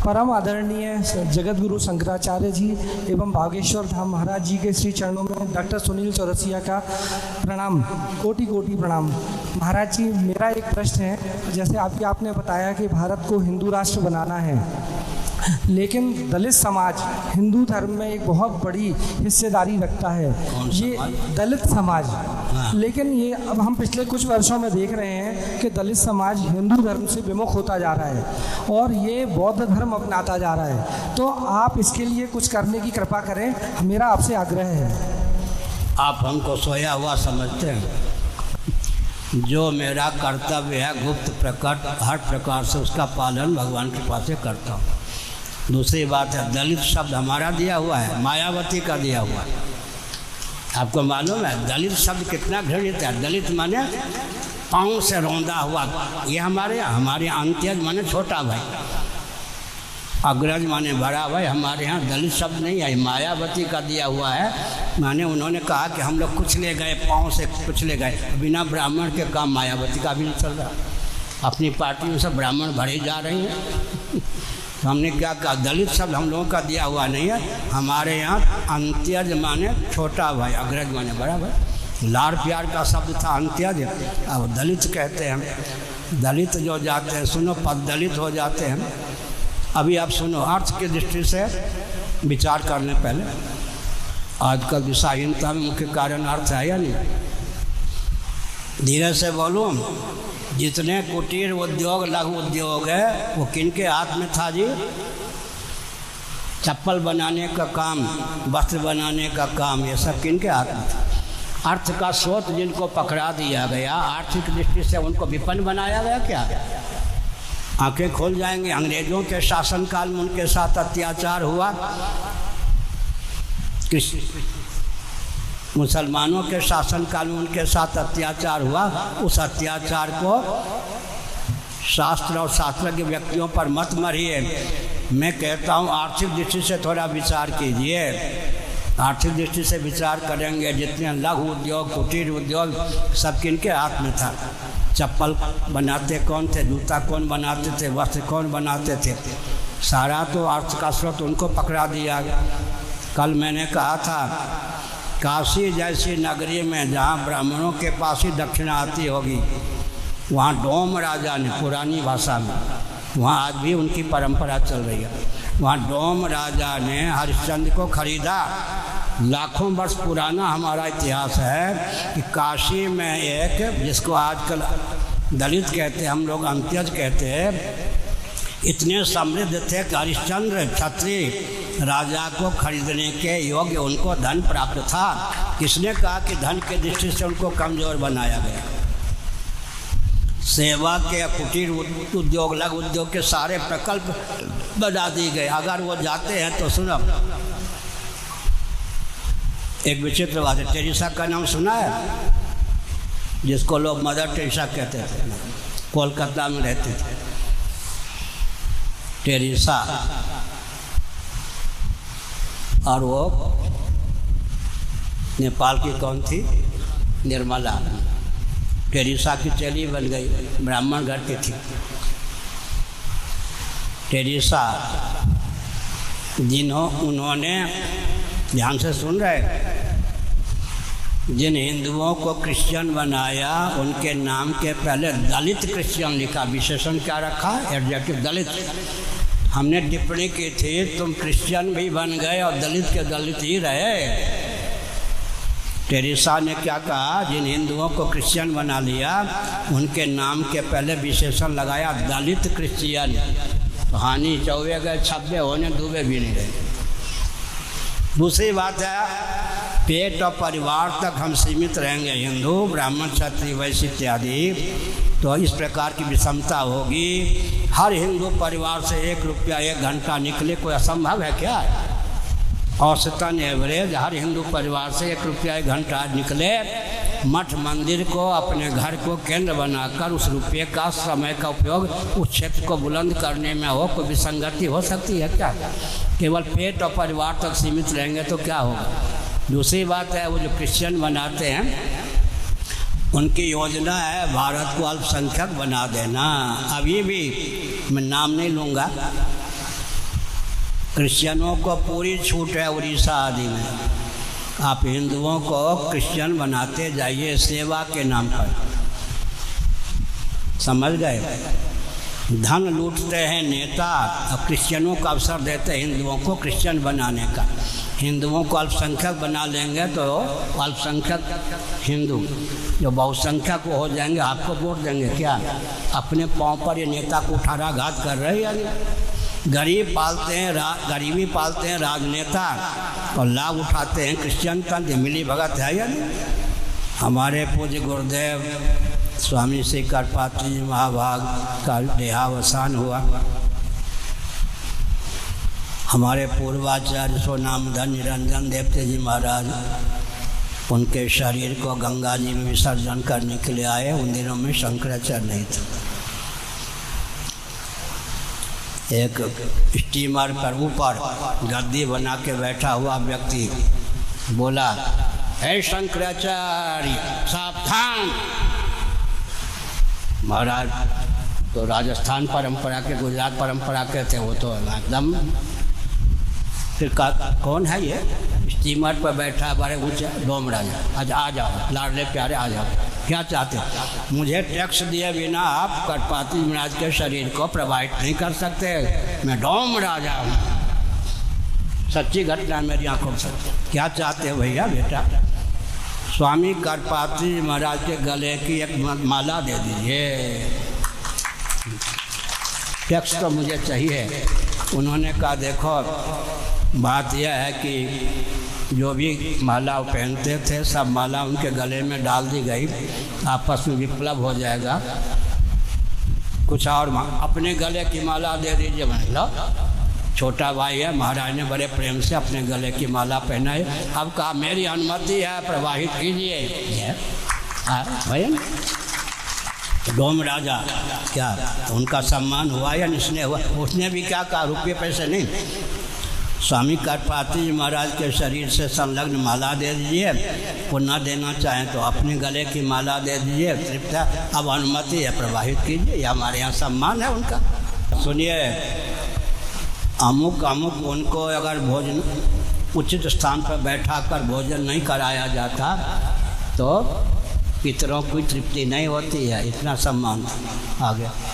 परम आदरणीय जगत गुरु शंकराचार्य जी एवं बागेश्वर धाम महाराज जी के श्री चरणों में डॉक्टर सुनील चौरसिया का प्रणाम, कोटि कोटि प्रणाम। महाराज जी, मेरा एक प्रश्न है, जैसे आपने बताया कि भारत को हिंदू राष्ट्र बनाना है, लेकिन दलित समाज हिंदू धर्म में एक बहुत बड़ी हिस्सेदारी रखता है। ये दलित समाज, लेकिन ये अब हम पिछले कुछ वर्षों में देख रहे हैं कि दलित समाज हिंदू धर्म से विमुख होता जा रहा है और ये बौद्ध धर्म अपनाता जा रहा है। तो आप इसके लिए कुछ करने की कृपा करें, मेरा आपसे आग्रह है। आप हमको सोया हुआ समझते हैं। जो मेरा कर्तव्य है गुप्त प्रकट हर प्रकार से उसका पालन भगवान की कृपा से करता हूँ। दूसरी बात है, दलित शब्द हमारा दिया हुआ है, मायावती का दिया हुआ है। आपको मालूम है दलित शब्द कितना घृणित है? दलित माने पाँव से रौंदा हुआ। ये हमारे अंत्यज माने छोटा भाई, अग्रज माने बड़ा भाई। हमारे यहाँ दलित शब्द नहीं है, मायावती का दिया हुआ है। माने उन्होंने कहा कि हम लोग कुछ ले गए, पाँव से कुछ ले गए। बिना ब्राह्मण के काम मायावती का भी नहीं चल रहा। अपनी पार्टी में सब ब्राह्मण भरे जा रही हैं। तो हमने क्या कहा, दलित शब्द हम लोगों का दिया हुआ नहीं है। हमारे यहाँ अंत्यज माने छोटा भाई, अग्रज माने बड़ा भाई। लाड़ प्यार का शब्द था अंत्यज, अब दलित कहते हैं। दलित जो जाते हैं, सुनो, पद दलित हो जाते हैं। अभी आप सुनो, अर्थ की दृष्टि से विचार करने पहले, आजकल दिशाहीनता में मुख्य कारण अर्थ है या नहीं? धीरे से बोलूँ, जितने कुटीर उद्योग लघु उद्योग है वो किनके हाथ में था जी? चप्पल बनाने का काम, वस्त्र बनाने का काम, ये सब किनके हाथ में था? अर्थ का स्रोत जिनको पकड़ा दिया गया, आर्थिक दृष्टि से उनको विपन्न बनाया गया। क्या आंखें खोल जाएंगे? अंग्रेजों के शासनकाल में उनके साथ अत्याचार हुआ, मुसलमानों के शासनकाल में उनके साथ अत्याचार हुआ। उस अत्याचार को शास्त्र और शास्त्रज्ञ व्यक्तियों पर मत मरिए। मैं कहता हूँ आर्थिक दृष्टि से थोड़ा विचार कीजिए। आर्थिक दृष्टि से विचार करेंगे, जितने लघु उद्योग कुटीर उद्योग सब किनके हाथ में था? चप्पल बनाते कौन थे? जूता कौन बनाते थे? वस्त्र कौन बनाते थे? सारा तो अर्थ का स्रोत उनको पकड़ा दिया गया। कल मैंने कहा था, काशी जैसी नगरी में जहाँ ब्राह्मणों के पास ही दक्षिणा आती होगी, वहाँ डोम राजा ने, पुरानी भाषा में, वहाँ आज भी उनकी परंपरा चल रही है, वहाँ डोम राजा ने हरिश्चंद्र को खरीदा। लाखों वर्ष पुराना हमारा इतिहास है कि काशी में एक, जिसको आजकल दलित कहते हैं, हम लोग अंत्यज कहते हैं, इतने समृद्ध थे कि हरिश्चंद्र क्षत्रिय राजा को खरीदने के योग्य उनको धन प्राप्त था। किसने कहा कि धन के दृष्टि से उनको कमजोर बनाया गया? सेवा के कुटीर उद्योग लघु उद्योग के सारे प्रकल्प बना दिए गए। अगर वो जाते हैं तो सुनो, एक विचित्र बात है, टेरेसा का नाम सुना है? जिसको लोग मदर टेरेसा कहते थे, कोलकाता में रहते थे। टेरेसा, और वो नेपाल की कौन थी? निर्मला। टेरेसा की चेली बन गई, ब्राह्मण घर की थी। टेरेसा उन्होंने, ध्यान से सुन रहे, जिन हिंदुओं को क्रिश्चियन बनाया उनके नाम के पहले दलित क्रिश्चियन लिखा। विशेषण क्या रखा? एडजेक्टिव दलित। हमने टिप्पणी की थी, तुम क्रिश्चियन भी बन गए और दलित के दलित ही रहे। टेरेसा ने क्या कहा? जिन हिंदुओं को क्रिश्चियन बना लिया उनके नाम के पहले विशेषण लगाया दलित क्रिश्चियन। तो हानि चौबे गए, छब्बे होने डूबे भी नहीं रहे। दूसरी बात है, पेट और परिवार तक हम सीमित रहेंगे, हिंदू ब्राह्मण क्षत्रिय वैश्य इत्यादि, तो इस प्रकार की विषमता होगी। हर हिंदू परिवार से 1 रुपया 1 घंटा निकले, कोई असंभव है क्या? औसतन एवरेज हर हिंदू परिवार से 1 रुपया 1 घंटा निकले, मठ मंदिर को, अपने घर को केंद्र बनाकर उस रुपये का, समय का उपयोग उस क्षेत्र को बुलंद करने में हो। कोई विसंगति हो सकती है क्या? केवल पेट और परिवार तक सीमित रहेंगे तो क्या होगा? दूसरी बात है, वो जो क्रिश्चियन बनाते हैं उनकी योजना है भारत को अल्पसंख्यक बना देना। अभी भी मैं नाम नहीं लूँगा, क्रिश्चियनों को पूरी छूट है उड़ीसा आदि में। आप हिंदुओं को क्रिश्चियन बनाते जाइए सेवा के नाम पर, समझ गए? धन लूटते हैं नेता और क्रिश्चियनों को अवसर देते हैं हिंदुओं को क्रिश्चियन बनाने का। हिंदुओं को अल्पसंख्यक बना लेंगे तो अल्पसंख्यक हिंदू जो बहुसंख्यक हो जाएंगे आपको वोट देंगे क्या? अपने पाँव पर ये नेता को कुठाराघात कर रहे हैं यानी। गरीब पालते हैं गरीबी पालते हैं राजनेता और लाभ उठाते हैं क्रिश्चियन तंत्र, मिली भगत है यानी। हमारे पूज्य गुरुदेव स्वामी श्री करपात्री जी महाभाग का देहावसान हुआ। हमारे पूर्वाचार्य सोनामधन निरंजन देवते जी महाराज उनके शरीर को गंगा जी में विसर्जन करने के लिए आए। उन दिनों में शंकराचार्य नहीं था। एक स्टीमर पर ऊपर गद्दी बना के बैठा हुआ व्यक्ति बोला, हे शंकराचार्य सावधान। महाराज तो राजस्थान परंपरा के, गुजरात परंपरा के थे, वो तो एकदम। फिर कौन है ये स्टीमर पर बैठा बड़े ऊँचे डोम राजा? आज आ जाओ लाडले प्यारे आ जाओ, क्या चाहते हो? मुझे टैक्स दिए बिना आप करपात्री महाराज के शरीर को प्रभावित नहीं कर सकते। मैं डोम राजा हूँ, सच्ची घटना मेरी आंखों से। क्या चाहते हो भैया? बेटा स्वामी करपात्री महाराज के गले की एक माला दे दीजिए, टैक्स तो मुझे चाहिए। उन्होंने कहा देखो बात यह है कि जो भी माला पहनते थे सब माला उनके गले में डाल दी गई, आपस में विप्लव हो जाएगा। कुछ और अपने गले की माला दे दीजिए। मैंने लो छोटा भाई है, महाराज ने बड़े प्रेम से अपने गले की माला पहनाई। अब कहा मेरी अनुमति है, प्रवाहित कीजिए। भैया डोम राजा क्या उनका सम्मान हुआ या इसने हुआ? उसने भी क्या कहा, रुपये पैसे नहीं, स्वामी करपात्री महाराज के शरीर से संलग्न माला दे दीजिए। वो न देना चाहें तो अपने गले की माला दे दीजिए, तृप्त है। अब अनुमति है, प्रवाहित कीजिए, ये हमारे यहाँ सम्मान है उनका। सुनिए, अमुक उनको अगर भोजन उचित स्थान पर बैठा कर भोजन नहीं कराया जाता तो पितरों की तृप्ति नहीं होती है। इतना सम्मान आ गया।